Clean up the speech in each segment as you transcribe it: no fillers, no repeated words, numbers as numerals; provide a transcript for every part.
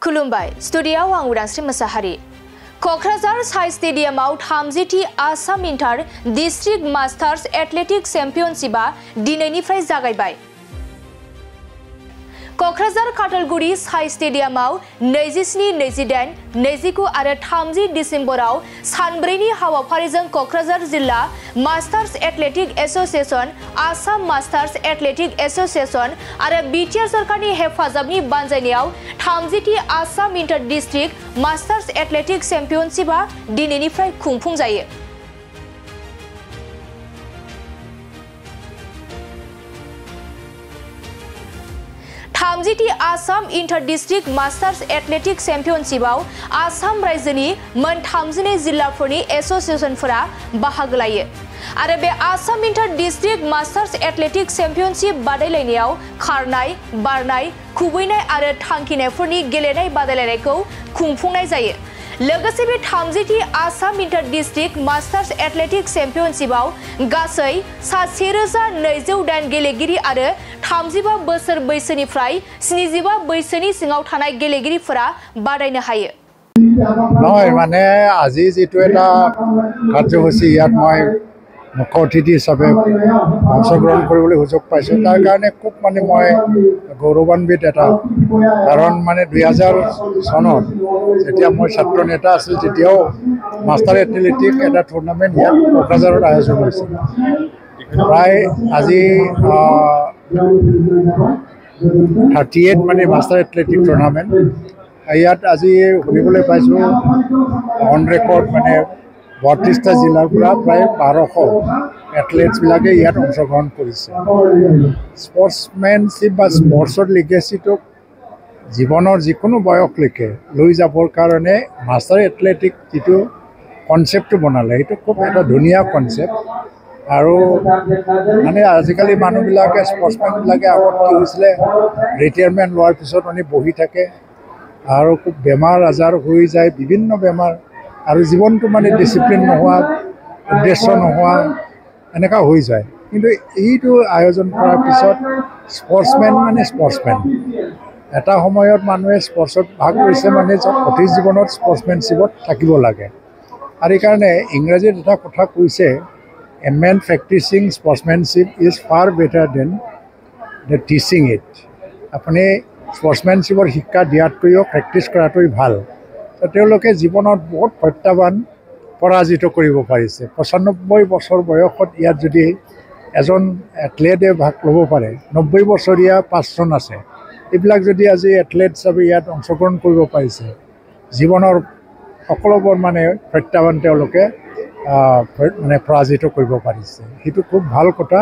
खुलुमबाय स्टुडियाव आं उदांस्रि मोसाहारि क'क्राझार साइ स्टेडियामाव 30थि Assam inter district masters athletics चेम्पियनशिपआ दिनैनिफ्राय जागायबाय। क'क्राझार काटलगुरि साइ स्टेडियामाव 27, 28, 29 आरो 30 डिसेम्बराव सानब्रैनि हाबाफारिजों क'क्राझार जिल्ला masters athletic association, Assam masters athletic association आरो बिटिआर सरकारनि हेफाजाबनि बानजायनायाव 30थि Assam inter district masters athletic चेम्पियनशिपआ दिनैनिफ्राय खुंफुंजायो। थामजिथि Assam inter district masters athletic चेम्पियनशिपआव आसाम रायजोनि मोन 32 जिल्लाफोरनि एस'सिएशनफोरा बाहागो लायो आरो बे Assam inter district masters athletic championship बादायलायनायाव खारनाय, बारनाय, खुबैनाय आरो थांखिनायफोरनि गेलेनाय बादायलायनायखौ खुंफुंनाय जायो। लोगोसे बे 30थि Assam inter district masters athletic चेम्पियनशिपआव गासै 1208 गेलेगिरि आरो 35 बोसोर बैसोनिफ्राय 75 बैसोनि सिङाव थानाय गेलेगिरिफोरा बादायनो हायो। নহয় মানে আজি যেটো এটা কাৰ্যসূচী ইয়াত মই মুখ্য অতিথি হিচাপে অংশগ্ৰহণ কৰিবলৈ সুযোগ পাইছোঁ, তাৰ কাৰণে খুব মানে মই গৌৰৱান্বিত এটা। কাৰণ মানে 2000 চনত যেতিয়া মই ছাত্ৰ নেতা আছিল তেতিয়াও মাষ্টাৰ এথলেটিক এটা টুৰ্ণামেণ্ট ইয়াত কোকৰাঝাৰত আয়োজন হৈছিল। প্ৰায় আজি 38 মানে মাষ্টাৰ এথলেটিক টুৰ্ণামেণ্ট ইয়াত আজি শুনিবলৈ পাইছোঁ অন ৰেকৰ্ড মানে 32টা জিলাৰ পৰা প্ৰায় 1200 এথলেটছবিলাকে ইয়াত অংশগ্ৰহণ কৰিছে। স্পৰ্টছমেনশ্বিপ বা স্পৰ্টছৰ লিগেচিটোক জীৱনৰ যিকোনো বয়সলৈকে লৈ যাবৰ কাৰণে মাষ্টাৰ এথলেটিক যিটো কনচেপ্টটো বনালে সেইটো খুব এটা ধুনীয়া কনচেপ্ট। আৰু মানে আজিকালি মানুহবিলাকে স্পৰ্টছমেনবিলাকে আগত কি হৈছিলে ৰিটায়াৰমেণ্ট লোৱাৰ পিছত মানে বহি থাকে আৰু খুব বেমাৰ আজাৰ হৈ যায়, বিভিন্ন বেমাৰ আৰু জীৱনটো মানে ডিচিপ্লিন নোহোৱা, উদ্দেশ্য নোহোৱা এনেকুৱা হৈ যায়। কিন্তু এইটো আয়োজন কৰাৰ পিছত স্পৰ্টছমেন মানে স্পৰ্টছমেন এটা সময়ত মানুহে স্পৰ্টছত ভাগ লৈছে মানে প্ৰতি জীৱনত স্পৰ্টছমেনশ্বিপত থাকিব লাগে। আৰু এইকাৰণে ইংৰাজীত এটা কথা কৈছে, a man practising sportsmanship is far better than the teaching it. আপুনি স্পৰ্টছমেনশ্বিপৰ শিক্ষা দিয়াতকৈও প্ৰেক্টিছ কৰাটোৱেই ভাল। তেওঁলোকে জীৱনত বহুত প্ৰত্যাহ্বান পৰাজিত কৰিব পাৰিছে। 95 বছৰ বয়সত ইয়াত যদি এজন এথলেটে ভাগ ল'ব পাৰে, 90 বছৰীয়া 5জন আছে, এইবিলাক যদি আজি এথলেট হিচাপে ইয়াত অংশগ্ৰহণ কৰিব পাৰিছে, জীৱনৰ সকলোবোৰ মানে প্ৰত্যাহ্বান তেওঁলোকে মানে পৰাজিত কৰিব পাৰিছে, সেইটো খুব ভাল কথা।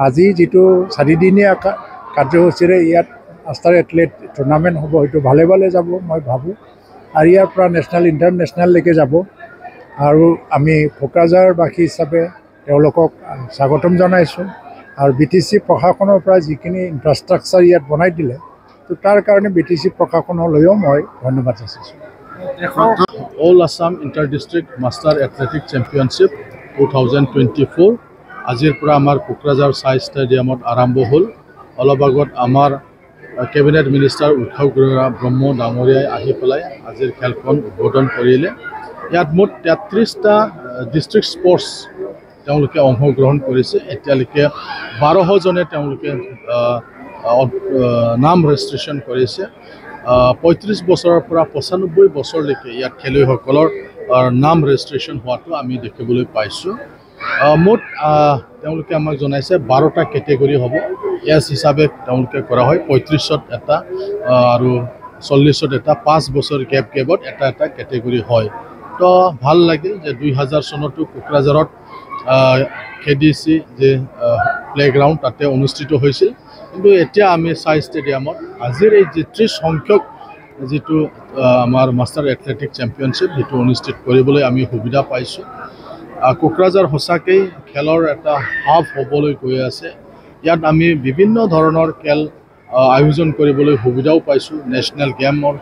আজি যিটো 4দিনীয়া কাৰ্যসূচীৰে ইয়াত মাষ্টাৰ এথলেট টুৰ্ণামেণ্ট হ'ব সেইটো ভালে ভালে যাব মই ভাবোঁ। আৰু ইয়াৰ পৰা নেশ্যনেল ইণ্টাৰনেশ্যনেললৈকে যাব। আৰু আমি কোকৰাঝাৰবাসী হিচাপে তেওঁলোকক স্বাগতম জনাইছোঁ। আৰু BTC প্ৰশাসনৰ পৰা যিখিনি ইনফ্ৰাষ্ট্ৰাকচাৰ ইয়াত বনাই দিলে তো তাৰ কাৰণে BTC প্ৰশাসনলৈও মই ধন্যবাদ যাচিছোঁ। All Assam inter district master athletic championship 2024 আজিৰ পৰা আমাৰ কোকৰাঝাৰ চাই ষ্টেডিয়ামত আৰম্ভ হ'ল। অলপ আগত আমাৰ কেবিনেট মিনিষ্টাৰ উদ্ধৱ ব্ৰহ্ম ডাঙৰীয়াই আহি পেলাই আজিৰ খেলখন উদ্বোধন কৰিলে। ইয়াত মুঠ 33টা ডিষ্ট্ৰিক্ট স্পৰ্টছ তেওঁলোকে অংশগ্ৰহণ কৰিছে। এতিয়ালৈকে 12জনে তেওঁলোকে নাম ৰেজিষ্ট্ৰেশ্যন কৰিছে। 35 বছৰৰ পৰা 95 বছৰলৈকে ইয়াত খেলুৱৈসকলৰ নাম ৰেজিষ্ট্ৰেশ্যন হোৱাটো আমি দেখিবলৈ পাইছোঁ। মুঠ তেওঁলোকে আমাক জনাইছে 12টা কেটেগৰী হ'ব। এজ হিচাপে তেওঁলোকে কৰা হয়, 35ত এটা আৰু 40ত এটা, 5 বছৰ গেপত এটা এটা কেটেগৰী হয়। তো ভাল লাগিল যে 2000 চনতো কোকৰাঝাৰত KDC যে প্লেগ্ৰাউণ্ড তাতে অনুষ্ঠিত হৈছিল। কিন্তু এতিয়া আমি চাই ষ্টেডিয়ামত আজিৰ এই 30 সংখ্যক যিটো আমাৰ মাষ্টাৰ এথলেটিক চেম্পিয়নশ্বিপ সেইটো অনুষ্ঠিত কৰিবলৈ আমি সুবিধা পাইছোঁ। কোকৰাঝাৰ সঁচাকৈ খেলৰ এটা হাব হ'বলৈ গৈ আছে। ইয়াত আমি বিভিন্ন ধৰণৰ খেল আয়োজন কৰিবলৈ সুবিধাও পাইছোঁ। নেশ্যনেল গেমৰ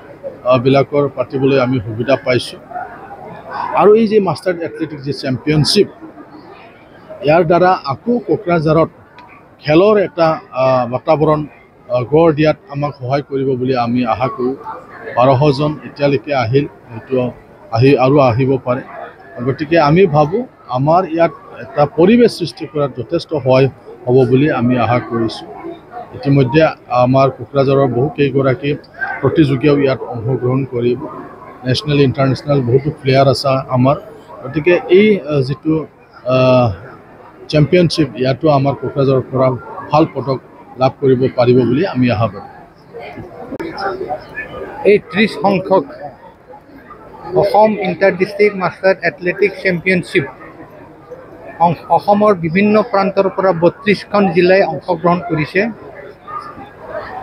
বিলাকৰ পাতিবলৈ আমি সুবিধা পাইছোঁ। আৰু এই যে মাষ্টাৰ এথলেটিক যে চেম্পিয়নশ্বিপ ইয়াৰ দ্বাৰা আকৌ কোকৰাঝাৰত খেলৰ এটা বাতাবৰণ গঢ় দিয়াত আমাক সহায় কৰিব বুলি আমি আশা কৰোঁ। 1200 জন এতিয়ালৈকে আহিল, এইটো আৰু আহিব পাৰে। গতিকে আমি ভাবোঁ আমাৰ ইয়াত এটা পৰিৱেশ সৃষ্টি কৰাত যথেষ্ট সহায় হ'ব বুলি আমি আশা কৰিছোঁ। ইতিমধ্যে আমাৰ কোকৰাঝাৰৰ বহুকেইগৰাকী প্ৰতিযোগীও ইয়াত অংশগ্ৰহণ কৰিব। নেশ্যনেল ইণ্টাৰনেশ্যনেল বহুতো প্লেয়াৰ আছে আমাৰ। গতিকে এই যিটো চেম্পিয়নশ্বিপ ইয়াতো আমাৰ কোকৰাঝাৰৰ পৰা ভাল পদক লাভ কৰিব পাৰিব বুলি আমি আশা কৰোঁ। এই 30 সংখ্যক Assam inter district master athletic championship অসমৰ বিভিন্ন প্ৰান্তৰ পৰা 32খন জিলাই অংশগ্ৰহণ কৰিছে।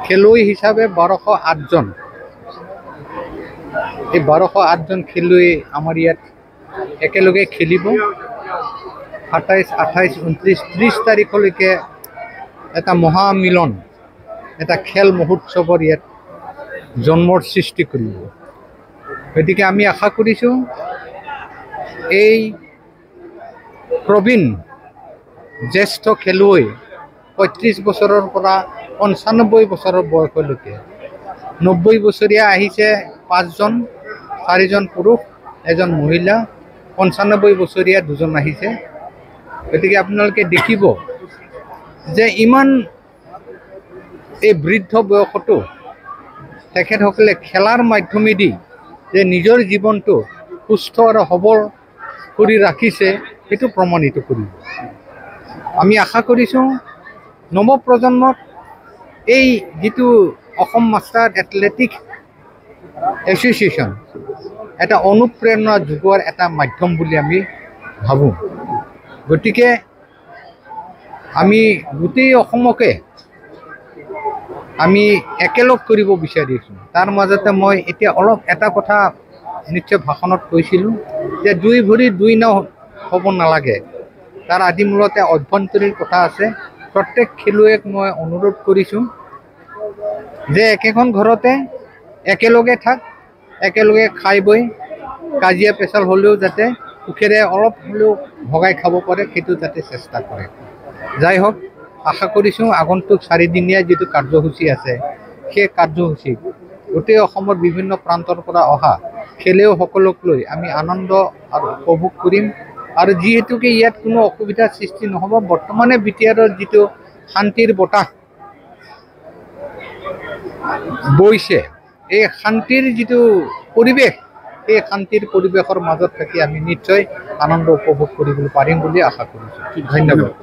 খেলুৱৈ হিচাপে 1208 জন। এই 1208 জন খেলুৱৈ আমাৰ ইয়াত একেলগে খেলিব। 27, 28, 29, 30 তাৰিখলৈকে এটা মহামিলন, এটা খেল মহোৎসৱৰ ইয়াত জন্মৰ সৃষ্টি কৰিব। গতিকে আমি আশা কৰিছোঁ এই প্ৰবীণ জ্যেষ্ঠ খেলুৱৈ 35 বছৰৰ পৰা 95 বছৰৰ বয়সলৈকে 90 বছৰীয়া আহিছে 5 জন, 4 জন পুৰুষ, 1 জন মহিলা, 95 বছৰীয়া 2 জন আহিছে। গতিকে আপোনালোকে দেখিব যে ইমান এই বৃদ্ধ বয়সতো তেখেতসকলে খেলাৰ মাধ্যমেদি যে নিজৰ জীৱনটো সুস্থ আৰু সবল কৰি ৰাখিছে সেইটো প্ৰমাণিত কৰিব। আমি আশা কৰিছোঁ নৱপ্ৰজন্মক এই যিটো অসম মাষ্টাৰ এথলেটিক এছ'চিয়েশ্যন এটা অনুপ্ৰেৰণা যোগোৱাৰ এটা মাধ্যম বুলি আমি ভাবোঁ। গতিকে আমি গোটেই অসমকে আমি একেলগ কৰিব বিচাৰিছোঁ। তাৰ মাজতে মই এতিয়া অলপ এটা কথা নিশ্চয় ভাষণত কৈছিলোঁ যে 2 ভৰি 2 নাও হ'ব নালাগে। তাৰ আদিমূলতে অভ্যন্তৰীণ কথা আছে। প্ৰত্যেক খেলুৱৈক মই অনুৰোধ কৰিছোঁ যে একেখন ঘৰতে একেলগে থাক, একেলগে খাই বৈ কাজিয়া পেচাল হ'লেও যাতে সুখেৰে অলপ হ'লেও ভগাই খাব পাৰে সেইটো যাতে চেষ্টা কৰে। যাই হওক, আশা কৰিছোঁ আগন্তুক 4 দিনীয়া যিটো কাৰ্যসূচী আছে সেই কাৰ্যসূচীত গোটেই অসমৰ বিভিন্ন প্ৰান্তৰ পৰা অহা খেলুৱৈসকলক লৈ আমি আনন্দ আৰু উপভোগ কৰিম। আৰু যিহেতুকে ইয়াত কোনো অসুবিধাৰ সৃষ্টি নহ'ব, বৰ্তমানে বিটিআৰৰ যিটো শান্তিৰ বতাহ বৈছে, এই শান্তিৰ যিটো পৰিৱেশ, এই শান্তিৰ পৰিৱেশৰ মাজত থাকি আমি নিশ্চয় আনন্দ উপভোগ কৰিবলৈ পাৰিম বুলি আশা কৰিছোঁ। ধন্যবাদ।